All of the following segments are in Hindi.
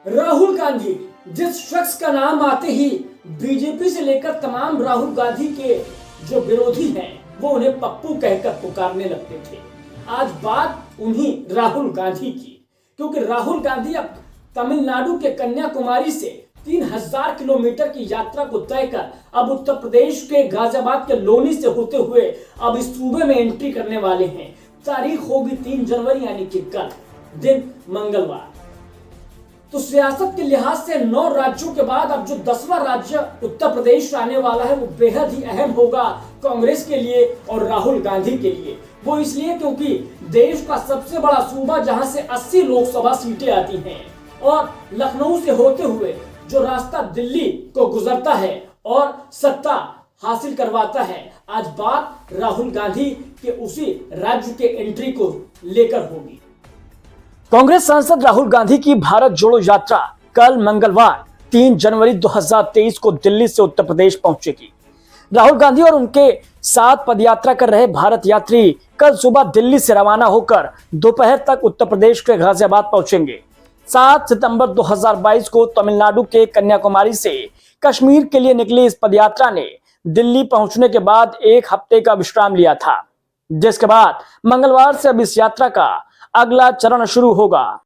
राहुल गांधी, जिस शख्स का नाम आते ही बीजेपी से लेकर तमाम राहुल गांधी के जो विरोधी हैं वो उन्हें पप्पू कहकर पुकारने लगते थे। आज बात उन्हीं राहुल गांधी की, क्योंकि राहुल गांधी अब तमिलनाडु के कन्याकुमारी से 3000 किलोमीटर की यात्रा को तय कर अब उत्तर प्रदेश के गाजियाबाद के लोनी से होते हुए अब इस सूबे में एंट्री करने वाले हैं। तारीख होगी 3 जनवरी यानी कि कल दिन मंगलवार। तो सियासत के लिहाज से 9 राज्यों के बाद अब जो 10वां राज्य उत्तर प्रदेश आने वाला है वो बेहद ही अहम होगा कांग्रेस के लिए और राहुल गांधी के लिए। वो इसलिए क्योंकि देश का सबसे बड़ा सूबा जहां से 80 लोकसभा सीटें आती हैं और लखनऊ से होते हुए जो रास्ता दिल्ली को गुजरता है और सत्ता हासिल करवाता है, आज बात राहुल गांधी के उसी राज्य के एंट्री को लेकर होगी। कांग्रेस सांसद राहुल गांधी की भारत जोड़ो यात्रा कल मंगलवार 3 जनवरी 2023 को दिल्ली से उत्तर प्रदेश पहुंचेगी। राहुल गांधी और उनके साथ पदयात्रा कर रहे भारत यात्री कल सुबह दिल्ली से रवाना होकर दोपहर तक उत्तर प्रदेश के गाजियाबाद पहुंचेंगे। 7 सितंबर 2022 को तमिलनाडु के कन्याकुमारी से कश्मीर के लिए निकली इस पदयात्रा ने दिल्ली पहुंचने के बाद 1 हफ्ते का विश्राम लिया था, जिसके बाद मंगलवार से अब इस यात्रा का अगला चरण शुरू होगा।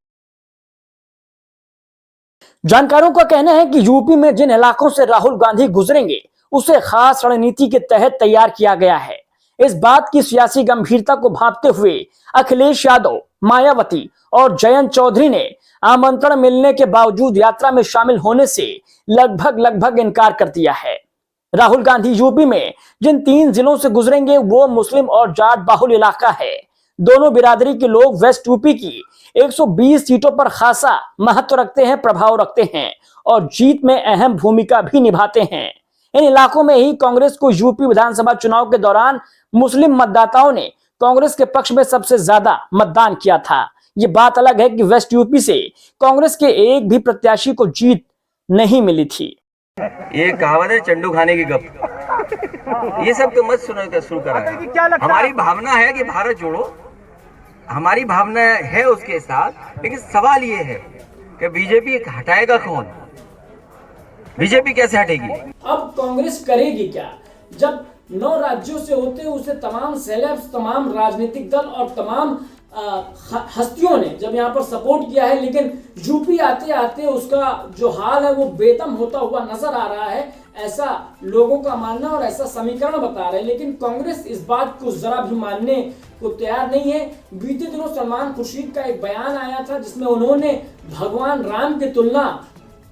जानकारों का कहना है कि यूपी में जिन इलाकों से राहुल गांधी गुजरेंगे उसे खास रणनीति के तहत तैयार किया गया है। इस बात की सियासी गंभीरता को भांपते हुए अखिलेश यादव, मायावती और जयंत चौधरी ने आमंत्रण मिलने के बावजूद यात्रा में शामिल होने से लगभग इनकार कर दिया है। राहुल गांधी यूपी में जिन 3 जिलों से गुजरेंगे वो मुस्लिम और जाट बाहुल इलाका है। दोनों बिरादरी के लोग वेस्ट यूपी की 120 सीटों पर खासा महत्व रखते हैं, प्रभाव रखते हैं और जीत में अहम भूमिका भी निभाते हैं। इन इलाकों में ही कांग्रेस को यूपी विधानसभा चुनाव के दौरान मुस्लिम मतदाताओं ने कांग्रेस के पक्ष में सबसे ज्यादा मतदान किया था। ये बात अलग है कि वेस्ट यूपी से कांग्रेस के एक भी प्रत्याशी को जीत नहीं मिली थी। ये कहावत है चंडू खाने की गप, ये सब तो मत सुनो शुरू करा। हमारी भावना है कि भारत जोड़ो, हमारी भावना है उसके साथ, लेकिन सवाल ये है कि बीजेपी हटाएगा कौन? बीजेपी कैसे हटेगी? अब कांग्रेस करेगी क्या जब 9 राज्यों से होते उसे तमाम सेलेब्स, तमाम राजनीतिक दल और तमाम हस्तियों ने जब यहाँ पर सपोर्ट किया है, लेकिन यूपी आते आते उसका जो हाल है वो बेदम होता हुआ नजर आ रहा है, ऐसा लोगों का मानना और ऐसा समीकरण बता रहे हैं। लेकिन कांग्रेस इस बात को जरा भी मानने को तैयार नहीं है। बीते दिनों सलमान खुर्शीद का एक बयान आया था जिसमें उन्होंने भगवान राम की तुलना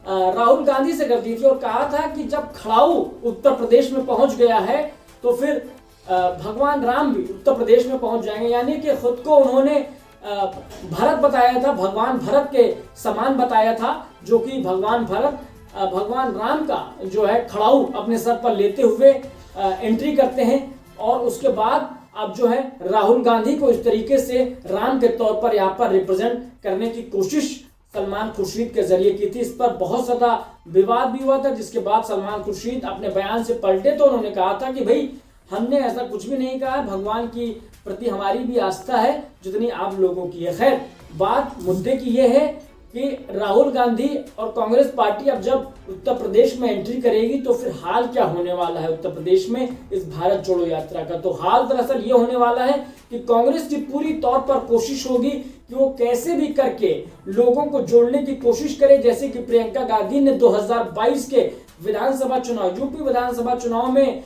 राहुल गांधी से कर दी थी और कहा था कि जब खड़ाऊ उत्तर प्रदेश में पहुंच गया है तो फिर भगवान राम भी उत्तर प्रदेश में पहुंच जाएंगे। यानी कि खुद को उन्होंने भरत बताया था, भगवान भरत के समान बताया था, जो कि भगवान भरत भगवान राम का जो है खड़ाऊ अपने सर पर लेते हुए एंट्री करते हैं और उसके बाद अब जो है राहुल गांधी को इस तरीके से राम के तौर पर यहाँ पर रिप्रेजेंट करने की कोशिश सलमान खुर्शीद के जरिए की थी। इस पर बहुत ज्यादा विवाद भी हुआ था, जिसके बाद सलमान खुर्शीद अपने बयान से पलटे तो उन्होंने कहा था कि भाई हमने ऐसा कुछ भी नहीं कहा है, भगवान की प्रति हमारी भी आस्था है जितनी आप लोगों की है। खैर, बात मुद्दे की यह है कि राहुल गांधी और कांग्रेस पार्टी अब जब उत्तर प्रदेश में एंट्री करेगी तो फिर हाल क्या होने वाला है उत्तर प्रदेश में इस भारत जोड़ो यात्रा का? तो हाल दरअसल ये होने वाला है कि कांग्रेस की पूरी तौर पर कोशिश होगी कि वो कैसे भी करके लोगों को जोड़ने की कोशिश करे, जैसे कि प्रियंका गांधी ने 2022 के विधानसभा चुनाव, यूपी विधानसभा चुनाव में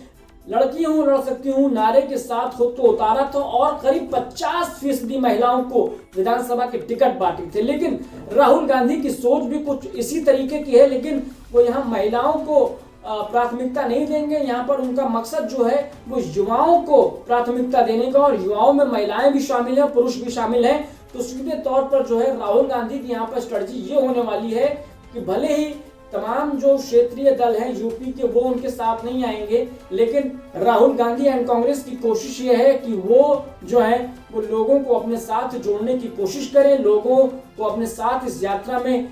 लड़की हूं लड़ सकती हूं नारे के साथ खुद को उतारा था और करीब 50% महिलाओं को विधानसभा के टिकट बांटे थे। लेकिन राहुल गांधी की सोच भी कुछ इसी तरीके की है, लेकिन वो यहाँ महिलाओं को प्राथमिकता नहीं देंगे। यहाँ पर उनका मकसद जो है वो युवाओं को प्राथमिकता देने का, और युवाओं में महिलाएं भी शामिल है, पुरुष भी शामिल है। तो सीधे तौर पर जो है राहुल गांधी की यहाँ पर स्ट्रेटजी ये होने वाली है कि भले ही तमाम जो क्षेत्रीय दल हैं यूपी के वो उनके साथ नहीं आएंगे, लेकिन राहुल गांधी एंड कांग्रेस की कोशिश ये है कि वो जो है वो लोगों को अपने साथ जोड़ने की कोशिश करें, लोगों को अपने साथ इस यात्रा में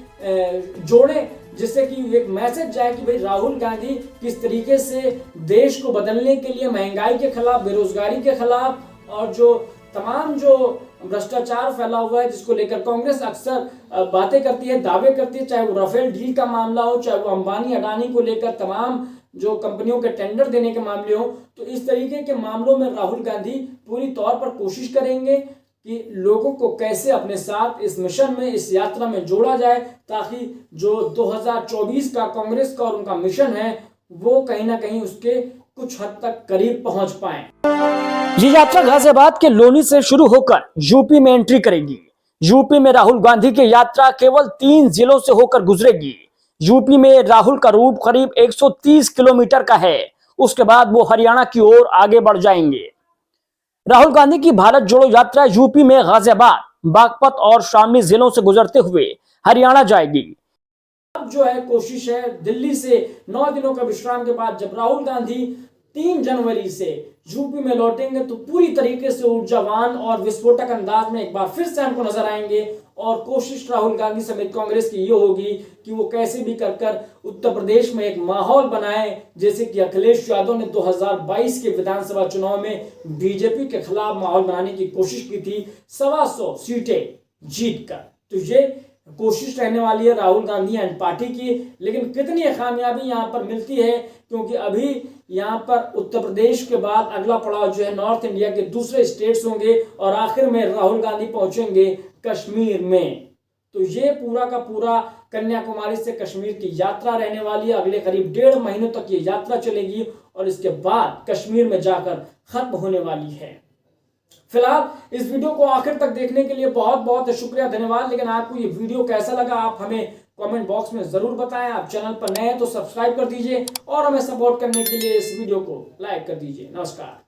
जोड़ें, जिससे कि एक मैसेज जाए कि भाई राहुल गांधी किस तरीके से देश को बदलने के लिए महंगाई के खिलाफ, बेरोजगारी के खिलाफ और जो तमाम जो भ्रष्टाचार फैला हुआ है, जिसको लेकर कांग्रेस अक्सर बातें करती है, दावे करती है, चाहे वो राफेल डील का मामला हो, चाहे वो अंबानी अडानी को लेकर तमाम जो कंपनियों के टेंडर देने के मामले हो। तो इस तरीके के मामलों में राहुल गांधी पूरी तौर पर कोशिश करेंगे कि लोगों को कैसे अपने साथ इस मिशन में, इस यात्रा में जोड़ा जाए, ताकि जो 2024 का कांग्रेस का और उनका मिशन है वो कहीं ना कहीं उसके कुछ हद तक करीब पहुंच पाए। ये यात्रा गाजियाबाद के लोनी से शुरू होकर यूपी में एंट्री करेगी। यूपी में राहुल गांधी की यात्रा केवल 3 जिलों से होकर गुजरेगी। यूपी में राहुल का रूट करीब 130 किलोमीटर का है। उसके बाद वो हरियाणा की ओर आगे बढ़ जाएंगे। राहुल गांधी की भारत जोड़ो यात्रा यूपी में गाजियाबाद, बागपत और शामली जिलों से गुजरते हुए हरियाणा जाएगी। अब जो है कोशिश है दिल्ली से 9 दिनों का विश्राम के बाद जब राहुल गांधी 3 जनवरी से यूपी में लौटेंगे तो पूरी तरीके से ऊर्जावान और विस्फोटक अंदाज में एक बार फिर से हमको नजर आएंगे। और कोशिश राहुल गांधी समेत कांग्रेस की ये होगी कि वो कैसे भी कर उत्तर प्रदेश में एक माहौल बनाए, जैसे कि अखिलेश यादव ने 2022 के विधानसभा चुनाव में बीजेपी के खिलाफ माहौल बनाने की कोशिश की थी 125 सीटें जीतकर। तो ये कोशिश रहने वाली है राहुल गांधी एंड पार्टी की। लेकिन कितनी कामयाबी यहाँ पर मिलती है, क्योंकि अभी यहाँ पर उत्तर प्रदेश के बाद अगला पड़ाव जो है नॉर्थ इंडिया के दूसरे स्टेट्स होंगे और आखिर में राहुल गांधी पहुंचेंगे कश्मीर में। तो ये पूरा का पूरा कन्याकुमारी से कश्मीर की यात्रा रहने वाली है। अगले करीब 1.5 महीनों तक ये यात्रा चलेगी और इसके बाद कश्मीर में जाकर खत्म होने वाली है। फिलहाल इस वीडियो को आखिर तक देखने के लिए बहुत बहुत शुक्रिया, धन्यवाद। लेकिन आपको ये वीडियो कैसा लगा आप हमें कमेंट बॉक्स में जरूर बताएं। आप चैनल पर नए हैं तो सब्सक्राइब कर दीजिए और हमें सपोर्ट करने के लिए इस वीडियो को लाइक कर दीजिए। नमस्कार।